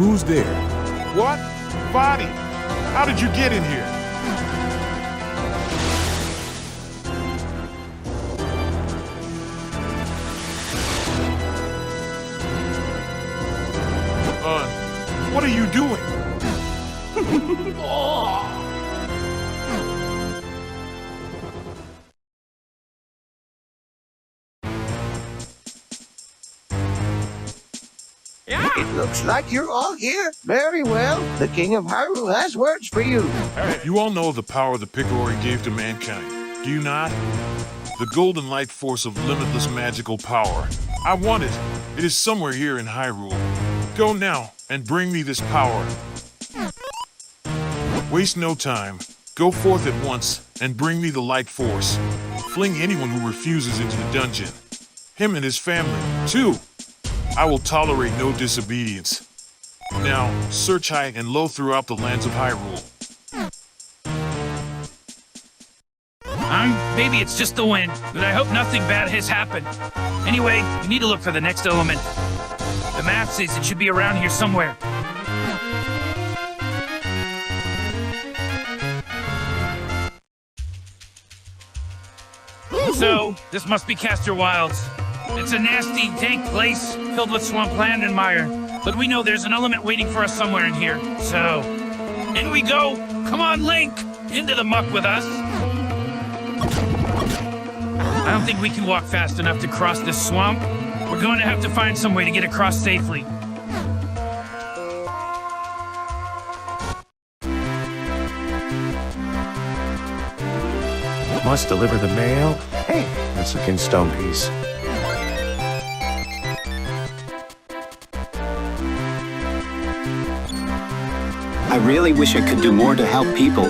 Who's there? What? Body! How did you get in here? What are you doing? It looks like you're all here. Very well. The King of Hyrule has words for you. You all know the power the Picori gave to mankind, do you not? The golden light force of limitless magical power. I want it. It is somewhere here in Hyrule. Go now and bring me this power. Waste no time. Go forth at once and bring me the light force. Fling anyone who refuses into the dungeon. Him and his family, too. I will tolerate no disobedience. Now, search high and low throughout the lands of Hyrule. Maybe it's just the wind, but I hope nothing bad has happened. Anyway, we need to look for the next element. The map says it should be around here somewhere. So, this must be Castor Wilds. It's a nasty, dank place filled with swampland and mire. But we know there's an element waiting for us somewhere in here. So, in we go. Come on, Link! Into the muck with us. I don't think we can walk fast enough to cross this swamp. We're going to have to find some way to get across safely. Must deliver the mail? Hey, that's a stone piece. I really wish I could do more to help people.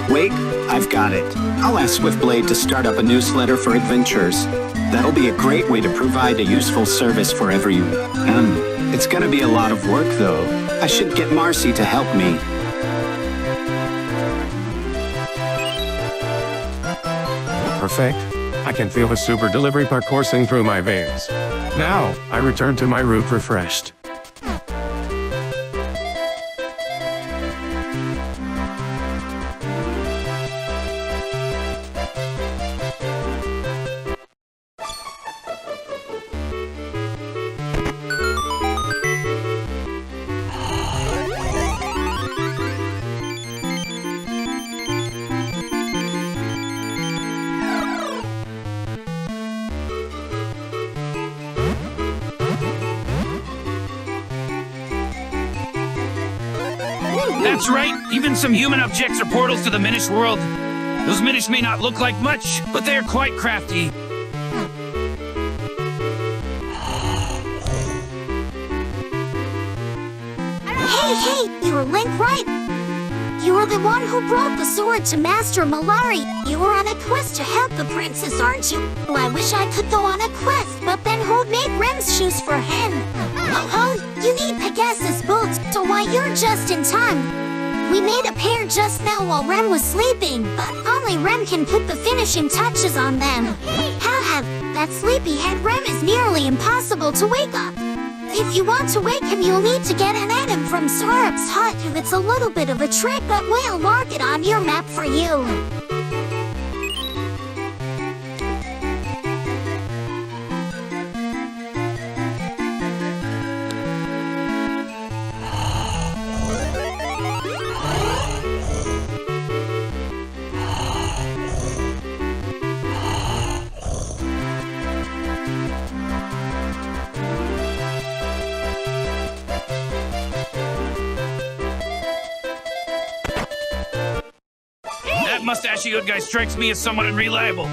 Wait, I've got it. I'll ask Swiftblade to start up a newsletter for adventurers. That'll be a great way to provide a useful service for everyone. It's gonna be a lot of work, though. I should get Marcy to help me. Perfect. I can feel the super delivery part coursing through my veins. Now, I return to my route refreshed. That's right! Even some human objects are portals to the Minish world. Those Minish may not look like much, but they are quite crafty. Hey, you're Link, right? You were the one who brought the sword to Master Malari. You were on a quest to help the princess, aren't you? Well, I wish I could go on a quest, but then who'd make Rem's shoes for him? Oh, you need Pegasus boots, so why you're just in time. We made a pair just now while Rem was sleeping, but only Rem can put the finishing touches on them. Haha, that sleepyhead Rem is nearly impossible to wake up. If you want to wake him, you'll need to get an item from Sarup's hut. It's a little bit of a trick, but we'll mark it on your map for you. That mustachioed guy strikes me as somewhat unreliable.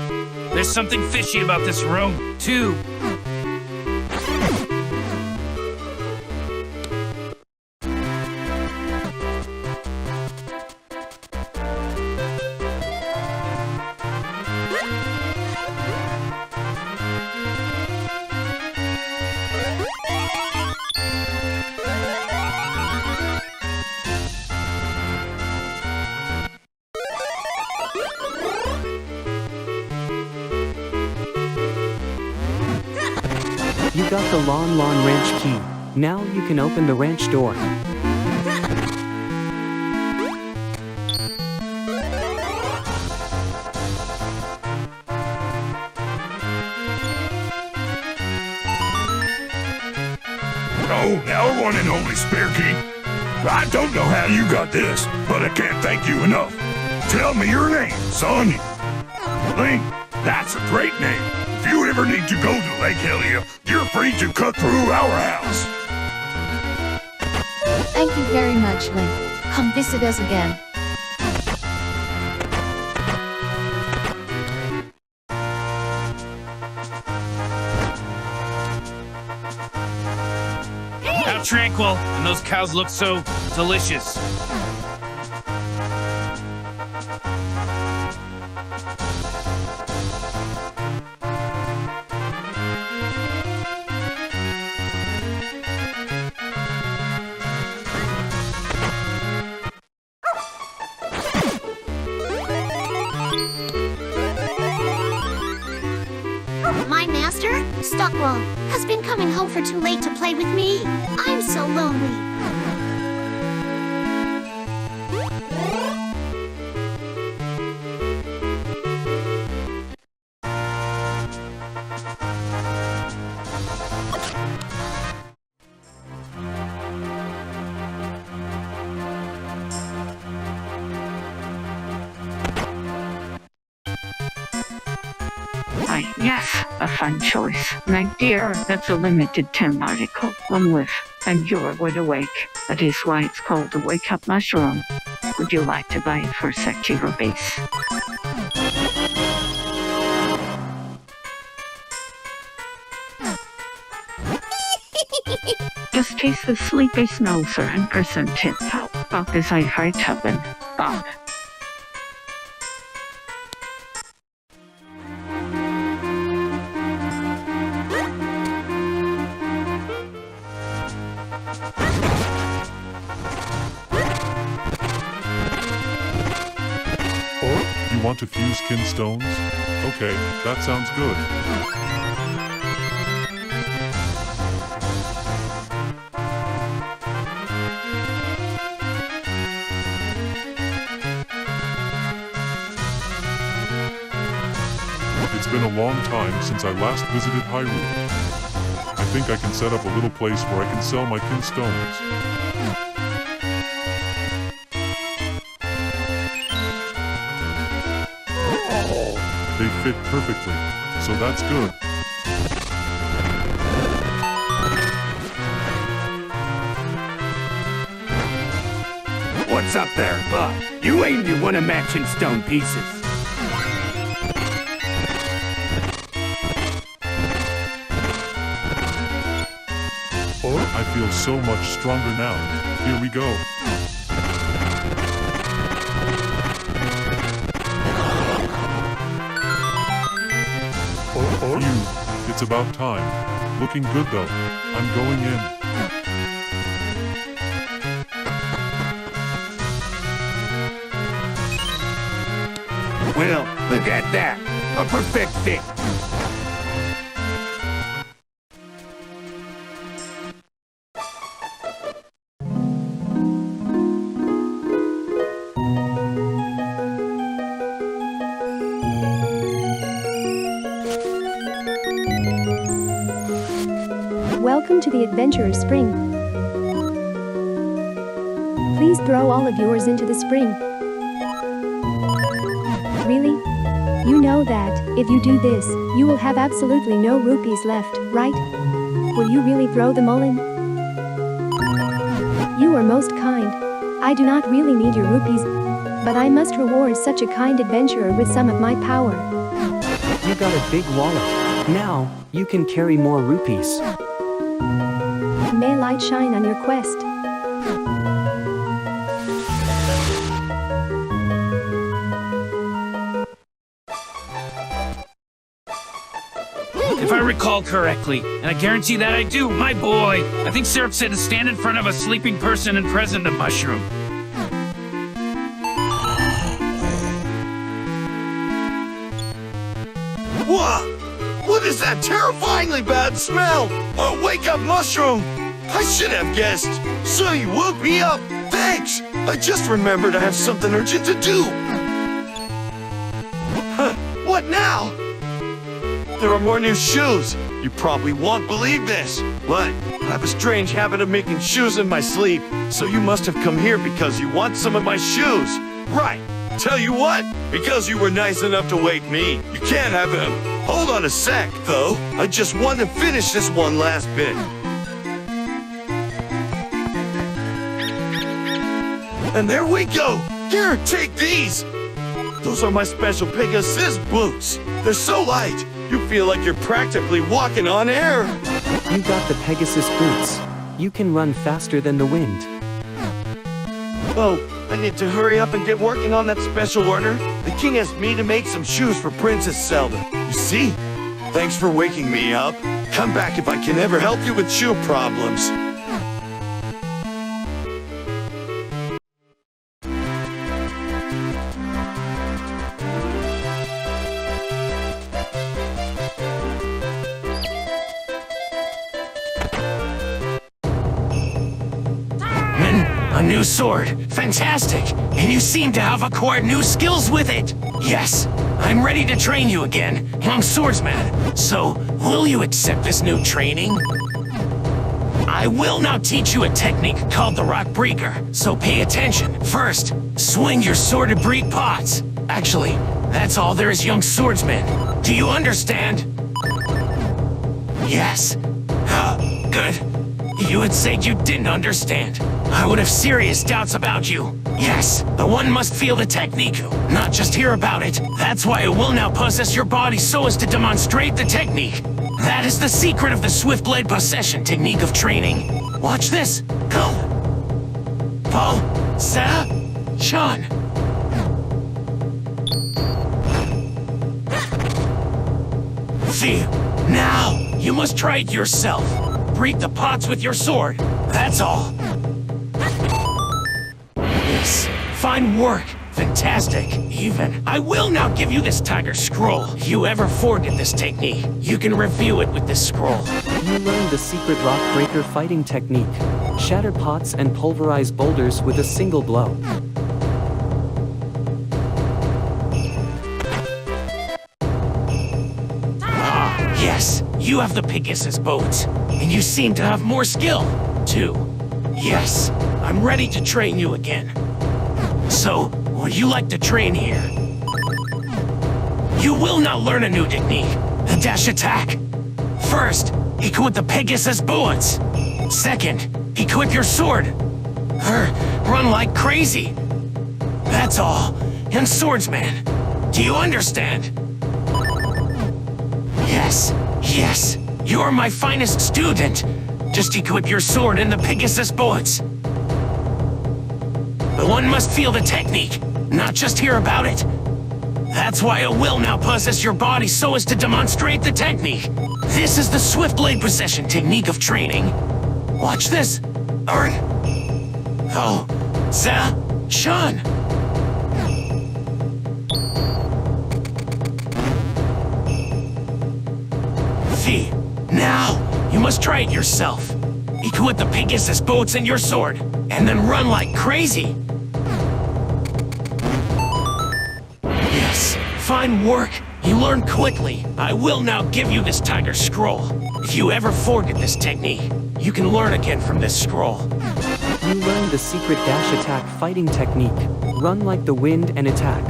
There's something fishy about this room, too. You got the Lon Lon Ranch key. Now you can open the ranch door. Oh, now one and only Spear King. I don't know how you got this, but I can't thank you enough. Tell me your name, son. Link, that's a great name. If you ever need to go to Lake Helia, you're free to cut through our house. Thank you very much, Link. Come visit us again. How tranquil, and those cows look so delicious. My master, Stockwell, has been coming home for too late to play with me. I'm so lonely. Yes, a fun choice. My dear, that's a limited 10 article. One whiff, and you're wide awake. That is why it's called the Wake Up Mushroom. Would you like to buy it for Sekiro base? Just taste the sleepy snowser and percent tip out. Bop is I heart tubbin. Bop. You want to fuse kin stones? Okay, that sounds good. It's been a long time since I last visited Hyrule. I think I can set up a little place where I can sell my kin stones. They fit perfectly, so that's good. What's up there, bud? You ain't you wanna matching stone pieces. I feel so much stronger now. Here we go. Phew, it's about time. Looking good though. I'm going in. Well, look at that. A perfect fit. Welcome to the Adventurer's Spring. Please throw all of yours into the spring. Really? You know that, if you do this, you will have absolutely no rupees left, right? Will you really throw them all in? You are most kind. I do not really need your rupees, but I must reward such a kind adventurer with some of my power. You got a big wallet. Now, you can carry more rupees. May light shine on your quest. If I recall correctly, and I guarantee that I do, my boy, I think Syrup said to stand in front of a sleeping person and present a mushroom. What? What is that terrifyingly bad smell? A wake-up mushroom! I should have guessed. So you woke me up. Thanks. I just remembered I have something urgent to do. Huh, what now? there are more new shoes. You probably won't believe this, but I have a strange habit of making shoes in my sleep. So you must have come here because you want some of my shoes. Right. Tell you what, because you were nice enough to wake me, you can't have them. Hold on a sec, though. I just want to finish this one last bit. And there we go. Here, take these. Those are my special Pegasus boots. They're so light, you feel like you're practically walking on air. You got the Pegasus boots. You can run faster than the wind. Oh, I need to hurry up and get working on that special order. The king asked me to make some shoes for Princess Zelda. You see? Thanks for waking me up. Come back if I can ever help you with shoe problems. A new sword. Fantastic. And you seem to have acquired new skills with it. Yes, I'm ready to train you again, young swordsman. So, will you accept this new training? I will now teach you a technique called the Rock Breaker. So pay attention. First, swing your sword to break pots. Actually, that's all there is, young swordsman. Do you understand? Yes. Good. You had said you didn't understand. I would have serious doubts about you. Yes, the one must feel the technique, not just hear about it. That's why it will now possess your body so as to demonstrate the technique. That is the secret of the Swift Blade Possession technique of training. Watch this. Go. Paul. Sarah. Sean. See, now you must try it yourself. Break the pots with your sword. That's all. Yes, fine work. Fantastic. Even. I will now give you this tiger scroll. If you ever forget this technique, you can review it with this scroll. You learned the secret rock breaker fighting technique. Shatter pots and pulverize boulders with a single blow. Yes, you have the Pegasus boat, and you seem to have more skill, too. Yes, I'm ready to train you again. So, would you like to train here? You will now learn a new technique, the dash attack. First, equip the Pegasus bullets. Second, equip your sword. Run like crazy. That's all. And swordsman, do you understand? Yes, yes, you're my finest student. Just equip your sword and the Pegasus bullets. The one must feel the technique, not just hear about it. That's why it will now possess your body so as to demonstrate the technique. This is the Swift Blade Possession technique of training. Watch this. Earn. Oh, Sean. Now, you must try it yourself. Equip the Pegasus boats and your sword, and then run like crazy. Yes, fine work. You learn quickly. I will now give you this tiger scroll. If you ever forget this technique, you can learn again from this scroll. You learned the secret dash attack fighting technique. Run like the wind and attack.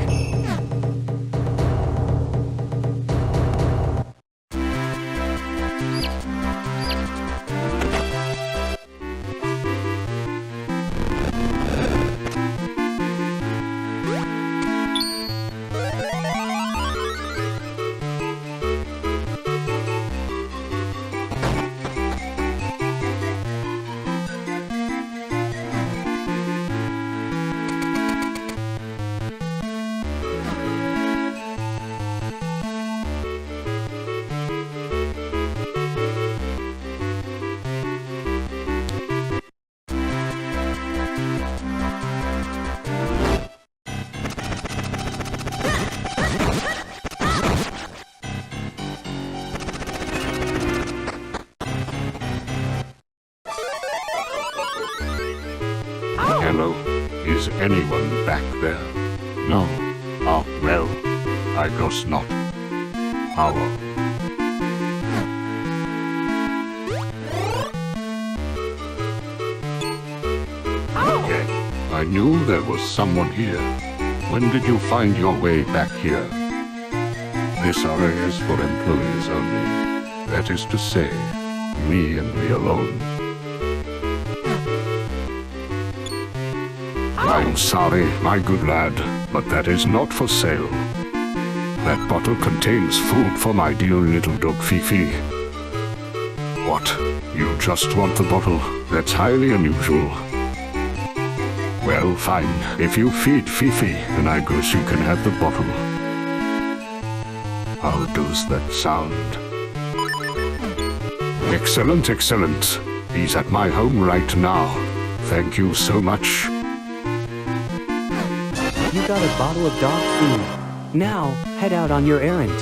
Hello? Is anyone back there? No. Oh, well, I guess not. How? I knew there was someone here. When did you find your way back here? This area is for employees only. That is to say, me and me alone. I'm sorry, my good lad, but that is not for sale. That bottle contains food for my dear little dog Fifi. What? You just want the bottle? That's highly unusual. Well, fine. If you feed Fifi, then I guess you can have the bottle. How does that sound? Excellent, excellent. He's at my home right now. Thank you so much. You got a bottle of dog food. Now, head out on your errand.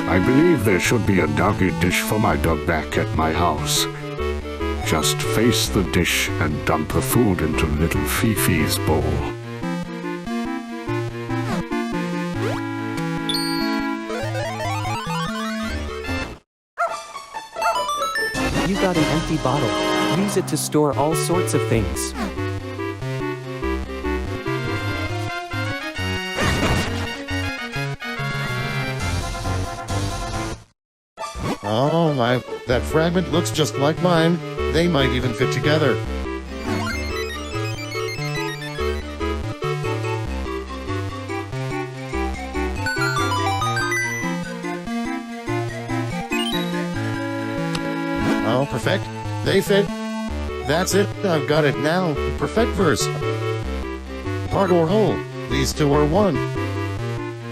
I believe there should be a doggy dish for my dog back at my house. Just face the dish and dump the food into little Fifi's bowl. You got an empty bottle. Use it to store all sorts of things. Oh my, that fragment looks just like mine. They might even fit together. Oh, perfect. They fit. That's it. I've got it now. Perfect verse. Part or whole. These two are one.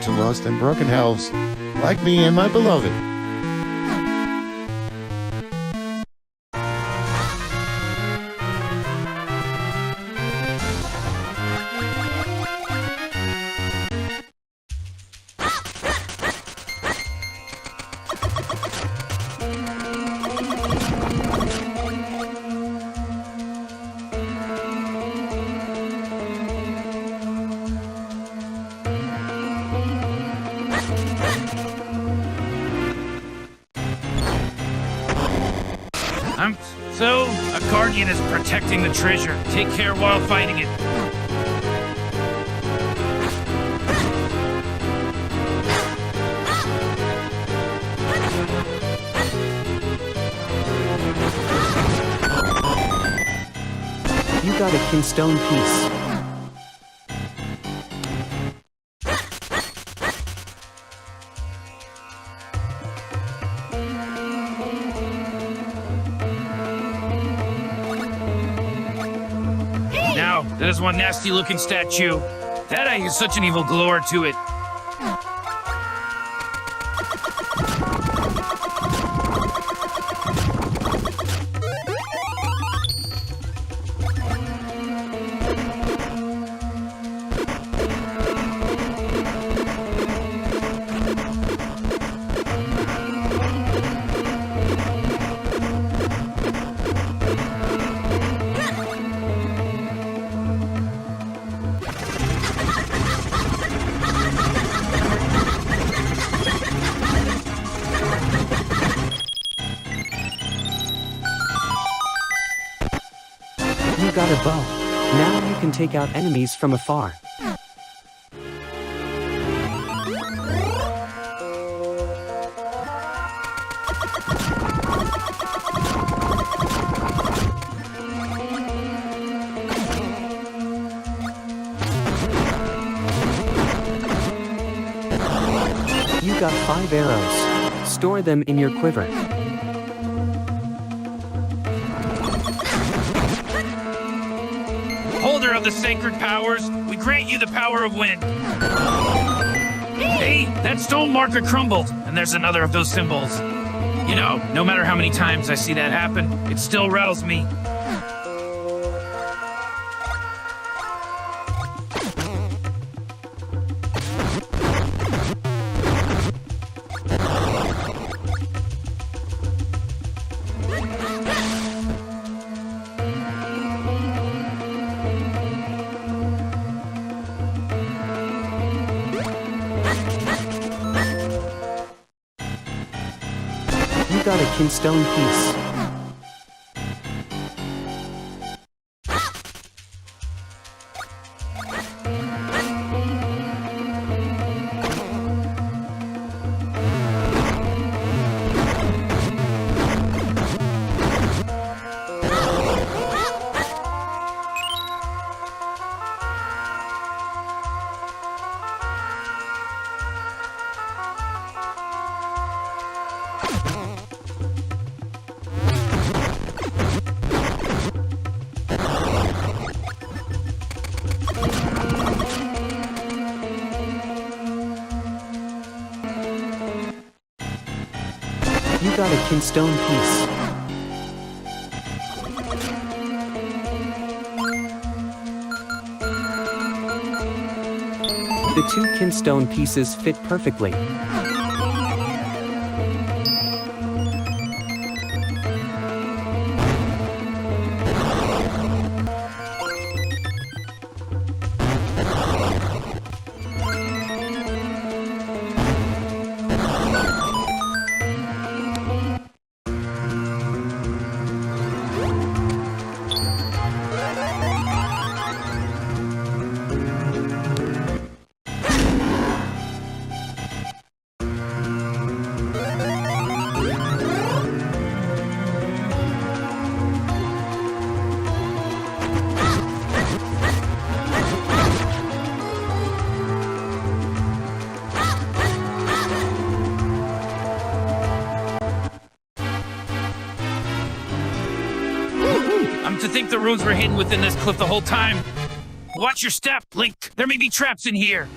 To lost and broken halves. Like me and my beloved. So, a guardian is protecting the treasure. Take care while fighting it. You got a kinstone piece. Now, that is one nasty-looking statue. That eye has such an evil glow to it. You got a bow. Now you can take out enemies from afar. You got 5 arrows. Store them in your quiver. Holder of the sacred powers, we grant you the power of wind. Hey, that stone marker crumbled, and there's another of those symbols. You know, no matter how many times I see that happen, it still rattles me. You got a kinstone piece. You got a kinstone piece. The two kinstone pieces fit perfectly. To think the runes were hidden within this cliff the whole time. Watch your step, Link. There may be traps in here.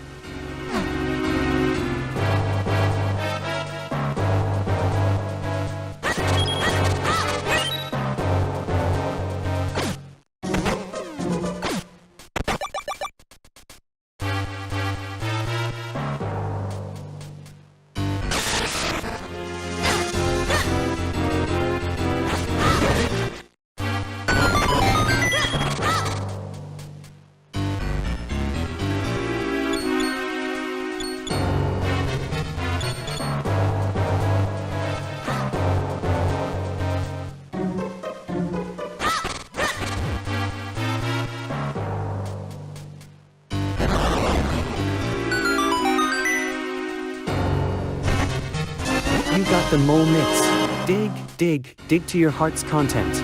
You got the mole mitts. Dig, dig, dig to your heart's content.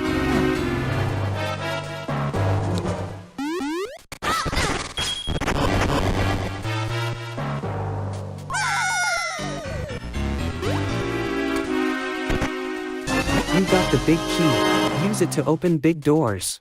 You got the big key. Use it to open big doors.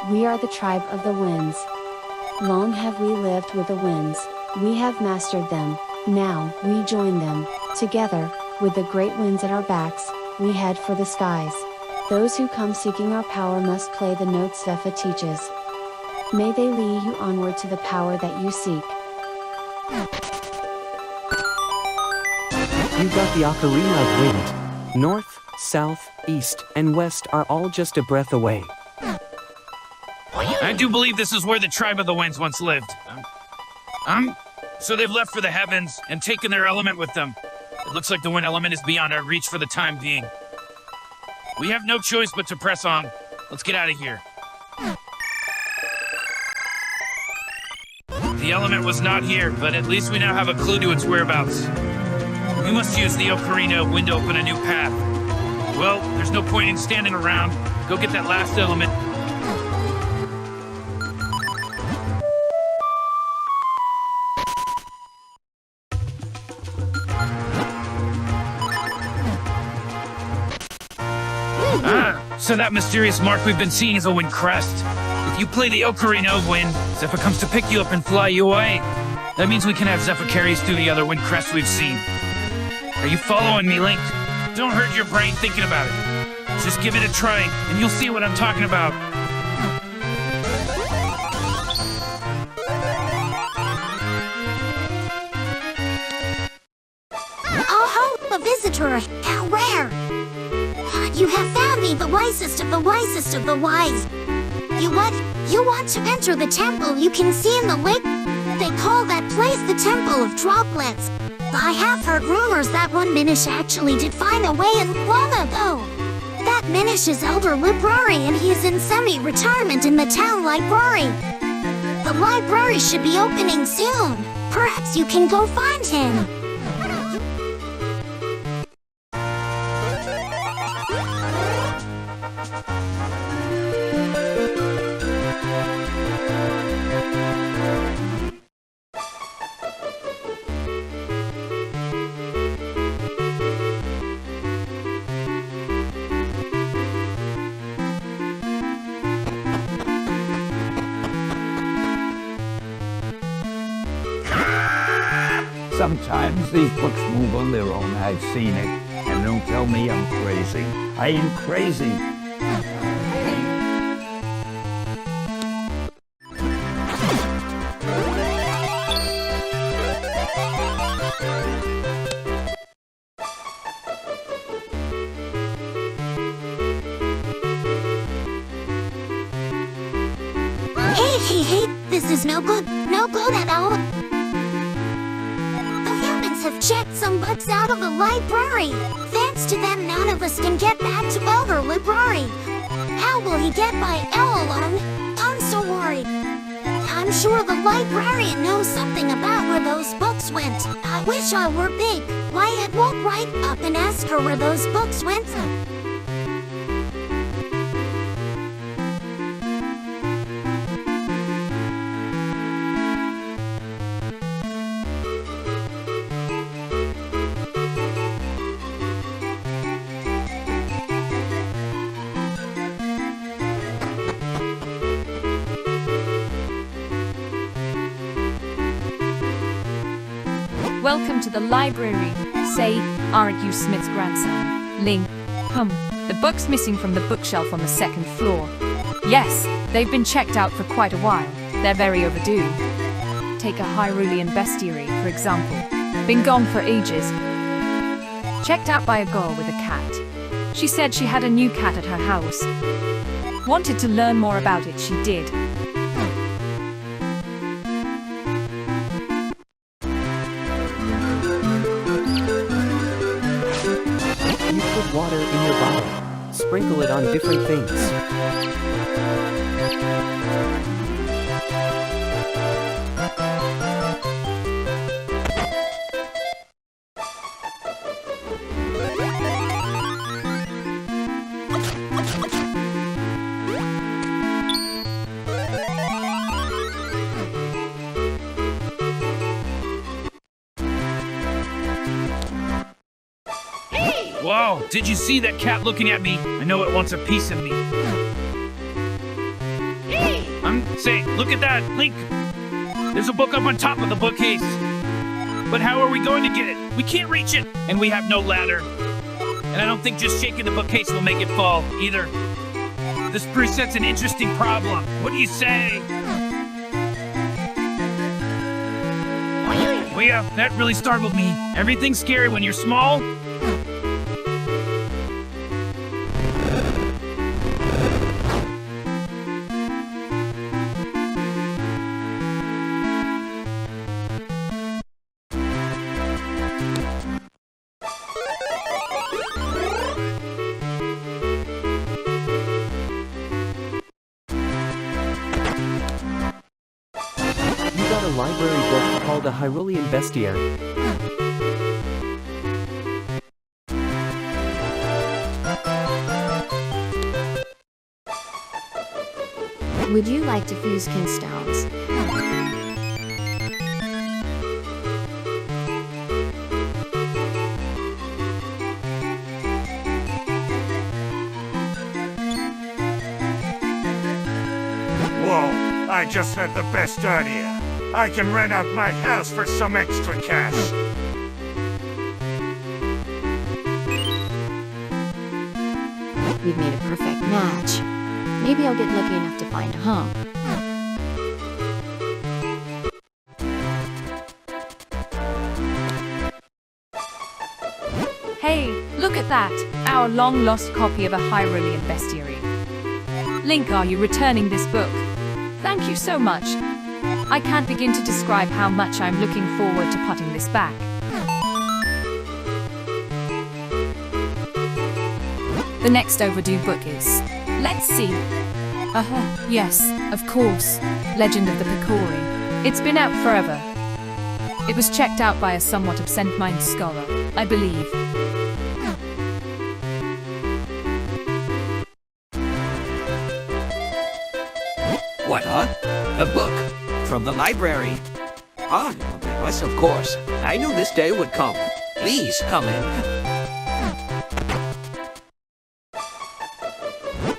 We are the tribe of the winds. Long have we lived with the winds, we have mastered them, now we join them. Together, with the great winds at our backs, we head for the skies. Those who come seeking our power must play the notes Zepha teaches. May they lead you onward to the power that you seek. You got the ocarina of wind. North, south, east, and west are all just a breath away. I do believe this is where the tribe of the winds once lived. So they've left for the heavens and taken their element with them. It looks like the wind element is beyond our reach for the time being. We have no choice but to press on. Let's get out of here. The element was not here, but at least we now have a clue to its whereabouts. We must use the ocarina of wind to open a new path. Well, there's no point in standing around. Go get that last element. So that mysterious mark we've been seeing is a wind crest. If you play the Ocarina of Wind, Zephyr comes to pick you up and fly you away. That means we can have Zephyr carry us through the other wind crests we've seen. Are you following me, Link? Don't hurt your brain thinking about it. Just give it a try, and you'll see what I'm talking about. Oh ho, a visitor! How rare! You have found me, the wisest of the wisest of the wise. You what? You want to enter the temple you can see in the lake? They call that place the Temple of Droplets. I have heard rumors that one Minish actually did find a way in long ago. That Minish is Elder Library and he is in semi-retirement in the town library. The library should be opening soon. Perhaps you can go find him. Sometimes these books move on their own, I've seen it. And don't tell me I'm crazy. I ain't crazy. Hey, this is no good at all. Have checked some books out of the library. Thanks to them, none of us can get back to Elder Library. How will he get by all alone? I'm so worried. I'm sure the librarian knows something about where those books went. I wish I were big. Wyatt won't write up and ask her where those books went. Welcome to the library. Say, aren't you Smith's grandson? Link. The book's missing from the bookshelf on the second floor. Yes, they've been checked out for quite a while. They're very overdue. Take a Hyrulean bestiary, for example. Been gone for ages. Checked out by a girl with a cat. She said she had a new cat at her house. Wanted to learn more about it, she did. Water in your bottle. Sprinkle it on different things. Whoa, did you see that cat looking at me? I know it wants a piece of me. I'm saying, look at that, Link. There's a book up on top of the bookcase. But how are we going to get it? We can't reach it, and we have no ladder. And I don't think just shaking the bookcase will make it fall, either. This presents an interesting problem. What do you say? Well, yeah, that really startled me. Everything's scary when you're small. A library book called A Hyrulean Bestiary. Would you like to fuse kinstones? just had the best idea. I can rent out my house for some extra cash. We've made a perfect match. Maybe I'll get lucky enough to find a home. Hey, look at that! Our long-lost copy of a Hyrulean bestiary. Link, are you returning this book? Thank you so much. I can't begin to describe how much I'm looking forward to putting this back. The next overdue book is... Let's see. Yes, of course. Legend of the Picori. It's been out forever. It was checked out by a somewhat absent-minded scholar, I believe. What, huh? A book? From the library? Ah, yes, of course. I knew this day would come. Please, come in.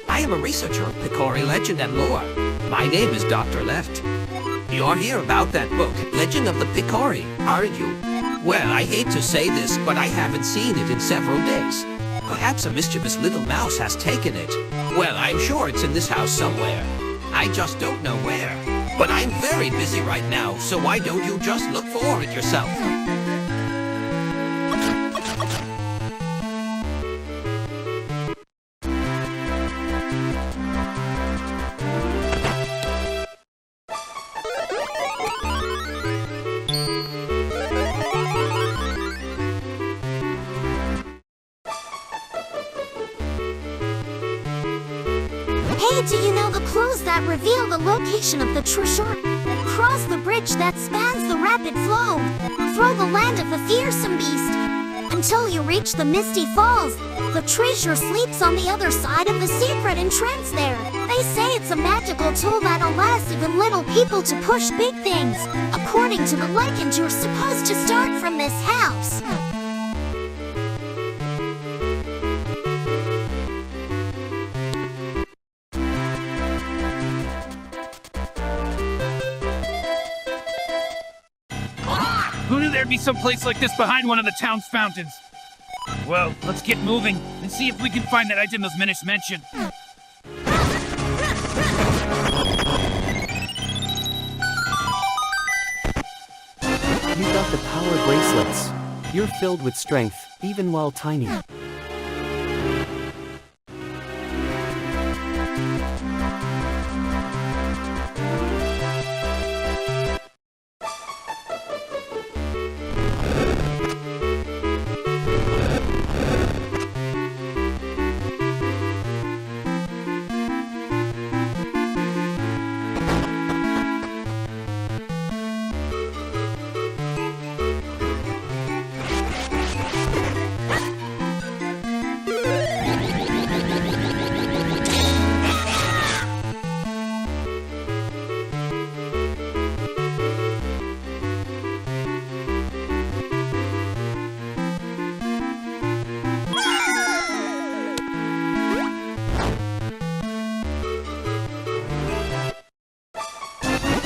I am a researcher of Picori legend and lore. My name is Dr. Left. You're here about that book, Legend of the Picori, aren't you? Well, I hate to say this, but I haven't seen it in several days. Perhaps a mischievous little mouse has taken it. Well, I'm sure it's in this house somewhere. I just don't know where. But I'm very busy right now, so why don't you just look for it yourself? Hey, do you know the clues that reveal the location of the treasure? Cross the bridge that spans the rapid flow through the land of the fearsome beast until you reach the misty falls. The treasure sleeps on the other side of the secret entrance there. They say it's a magical tool that allows even little people to push big things. According to the legend, you're supposed to start from this house. Who knew there'd be some place like this behind one of the town's fountains? Well, let's get moving and see if we can find that item those Minish mentioned. You got the power bracelets. You're filled with strength, even while tiny.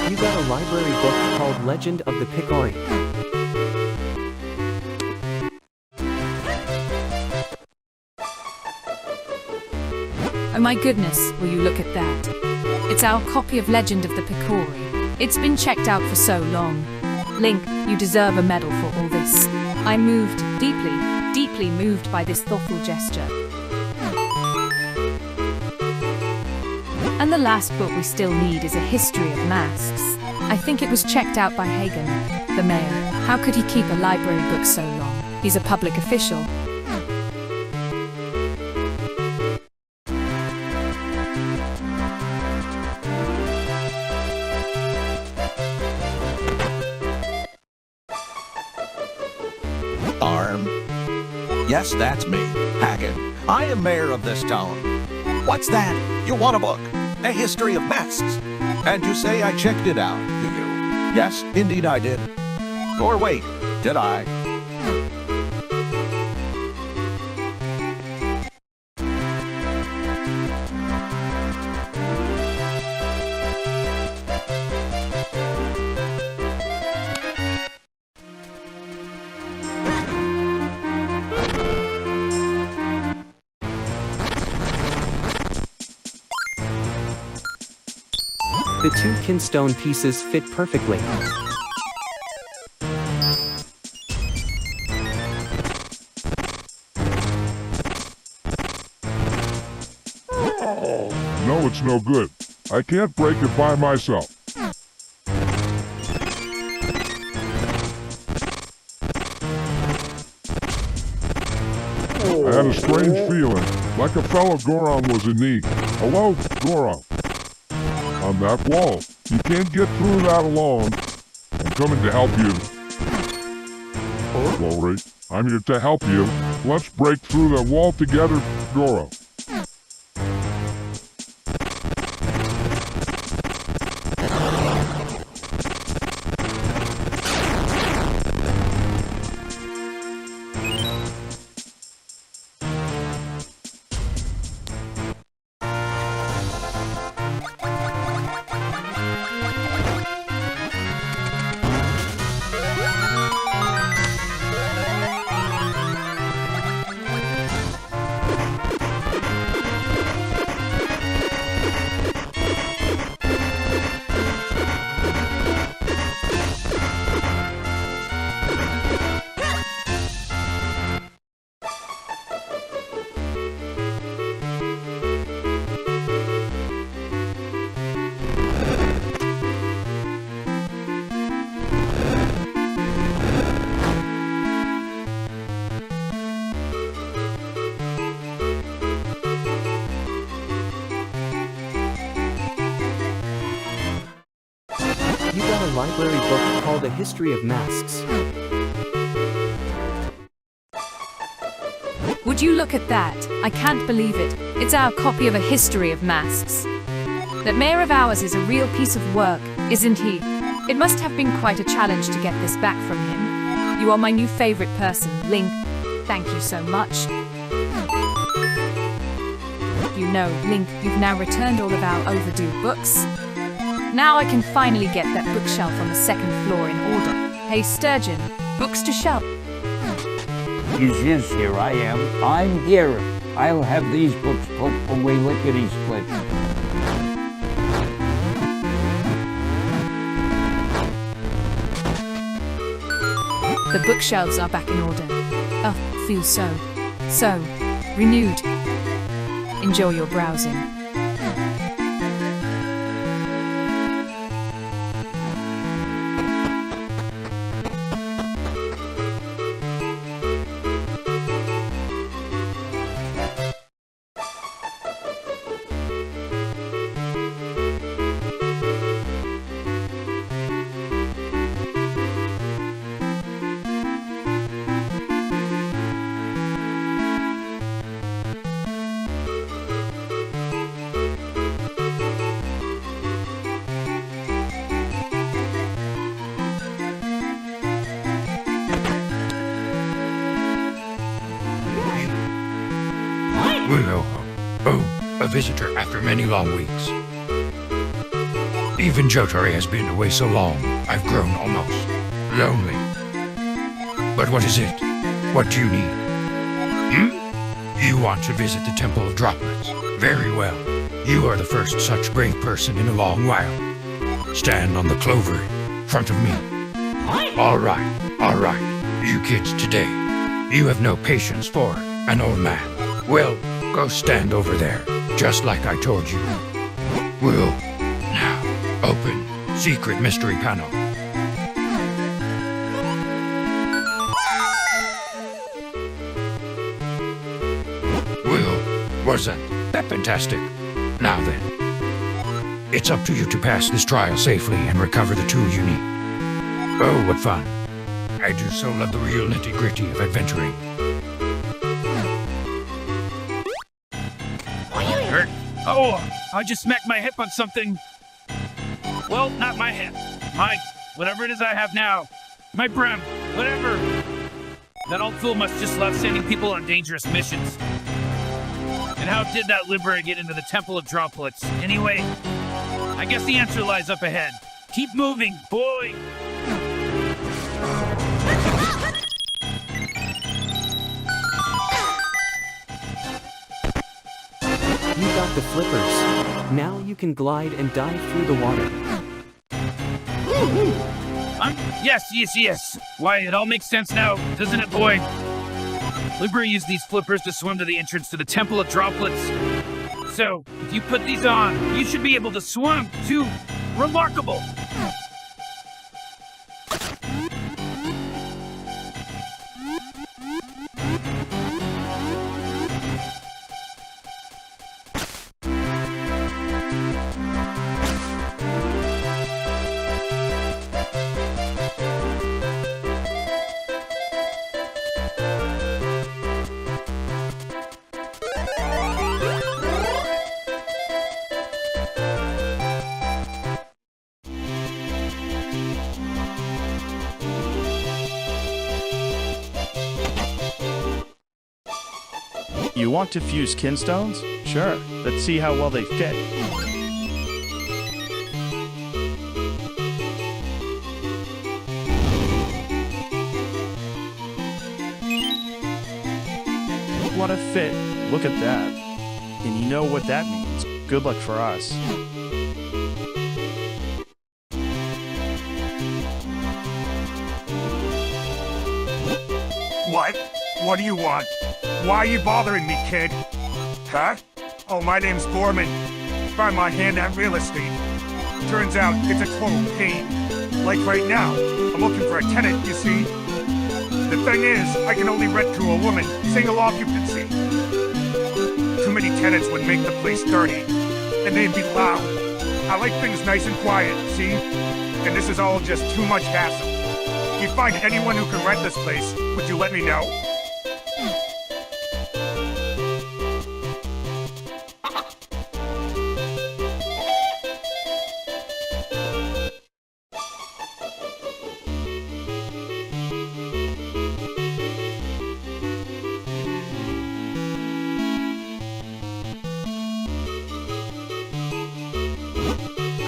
You got a library book called Legend of the Picori. Oh my goodness, will you look at that? It's our copy of Legend of the Picori. It's been checked out for so long. Link, you deserve a medal for all this. I'm moved, deeply moved by this thoughtful gesture. And the last book we still need is a history of masks. I think it was checked out by Hagen, the mayor. How could he keep a library book so long? He's a public official. Arm? Yes, that's me, Hagen. I am mayor of this town. What's that? You want a book? A history of masks? And you say I checked it out, do you? Yes, indeed I did. Or wait, did I? The 2 kinstone pieces fit perfectly. No, it's no good. I can't break it by myself. I had a strange feeling, like a fellow Goron was in need. Hello, Goron. On that wall. You can't get through that alone. I'm coming to help you. Glory, I'm here to help you. Let's break through that wall together, Goron. You got a library book called A History of Masks. Would you look at that? I can't believe it. It's our copy of A History of Masks. That mayor of ours is a real piece of work, isn't he? It must have been quite a challenge to get this back from him. You are my new favorite person, Link. Thank you so much. You know, Link, you've now returned all of our overdue books. Now I can finally get that bookshelf on the 2nd floor in order. Hey Sturgeon, books to shelf. Yes, here I am. I'm Gareth. I'll have these books put away lickety-split. The bookshelves are back in order. Oh, feel so renewed. Enjoy your browsing. Willow. Oh, a visitor after many long weeks. Even Jotaro has been away so long, I've grown almost lonely. But what is it? What do you need? You want to visit the Temple of Droplets. Very well. You are the first such brave person in a long while. Stand on the clover in front of me. All right. You kids today. You have no patience for an old man. Well, go stand over there, just like I told you. We'll now open secret mystery panel. Will, wasn't that fantastic? Now then, it's up to you to pass this trial safely and recover the tool you need. Oh, what fun. I do so love the real nitty-gritty of adventuring. Hurt? Oh, I just smacked my hip on something. Well, not my hip. Whatever it is I have now. My brim. Whatever. That old fool must just love sending people on dangerous missions. And how did that Libera get into the Temple of Droplets? Anyway, I guess the answer lies up ahead. Keep moving, boy! You got the flippers. Now you can glide and dive through the water. Yes. Why, it all makes sense now, doesn't it, boy? Libra used these flippers to swim to the entrance to the Temple of Droplets. So, if you put these on, you should be able to swim, too. Remarkable! You want to fuse kinstones? Sure. Let's see how well they fit. What a fit. Look at that. And you know what that means. Good luck for us. What? What do you want? Why are you bothering me, kid? Huh? Oh, my name's Gorman. Find my hand at real estate. Turns out it's a total pain. Like right now, I'm looking for a tenant, you see? The thing is, I can only rent to a woman, single occupancy. Too many tenants would make the place dirty, and they'd be loud. I like things nice and quiet, see? And this is all just too much hassle. If you find anyone who can rent this place, would you let me know?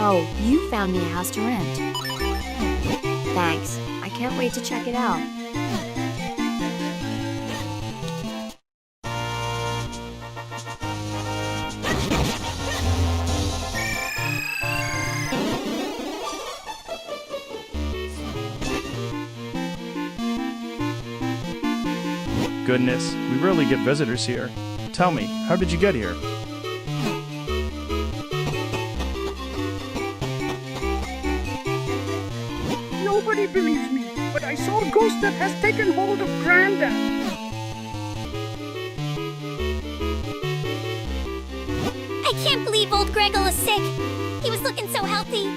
Oh, you found me a house to rent. Thanks. I can't wait to check it out. Goodness, we rarely get visitors here. Tell me, how did you get here? Nobody believes me, but I saw a ghost that has taken hold of Grandad. I can't believe old Greggle is sick. He was looking so healthy.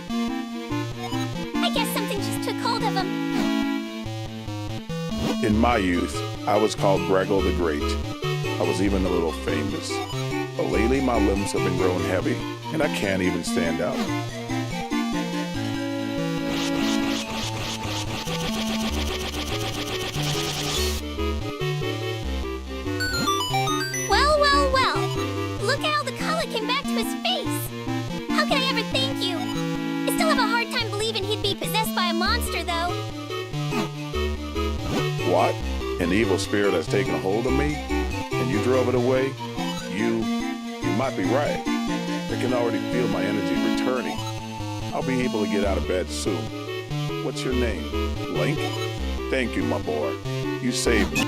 I guess something just took hold of him. In my youth, I was called Greggle the Great. I was even a little famous. But lately my limbs have been growing heavy, and I can't even stand up. Well. Look at how the color came back to his face. How can I ever thank you? I still have a hard time believing he'd be possessed by a monster, though. What? An evil spirit has taken a hold of me? And you drove it away? You might be right. I can already feel my energy returning. I'll be able to get out of bed soon. What's your name? Link? Thank you, my boy. You saved me.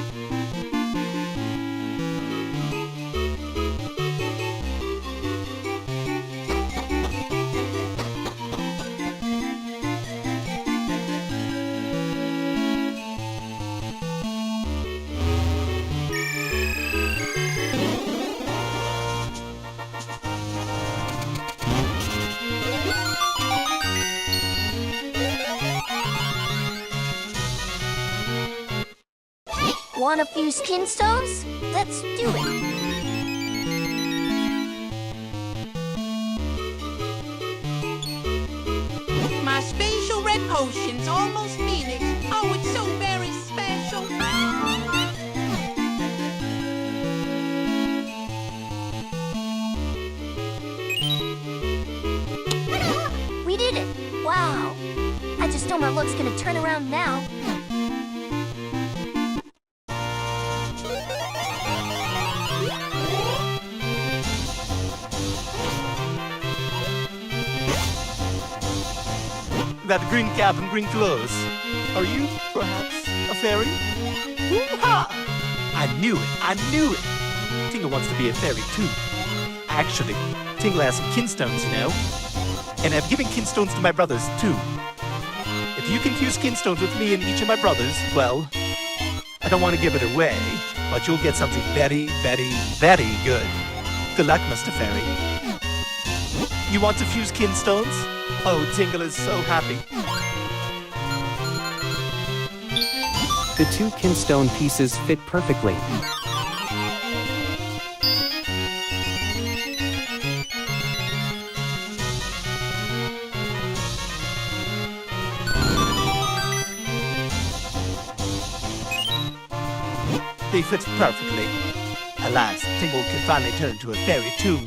Want a few skin stones? Let's do it. My spatial red potion's almost finished. Oh, it's so very special. We did it. Wow. I just know my luck's gonna turn around now. that green cap and green clothes. Are you, perhaps, a fairy? Hoo-ha! I knew it. Tingle wants to be a fairy, too. Actually, Tingle has some kinstones, you know? And I've given kinstones to my brothers, too. If you can fuse kinstones with me and each of my brothers, well, I don't want to give it away, but you'll get something very, very, very good. Good luck, Mr. Fairy. You want to fuse kinstones? Oh, Tingle is so happy. The 2 kinstone pieces fit perfectly. They fit perfectly. Alas, Tingle can finally turn into a fairy too.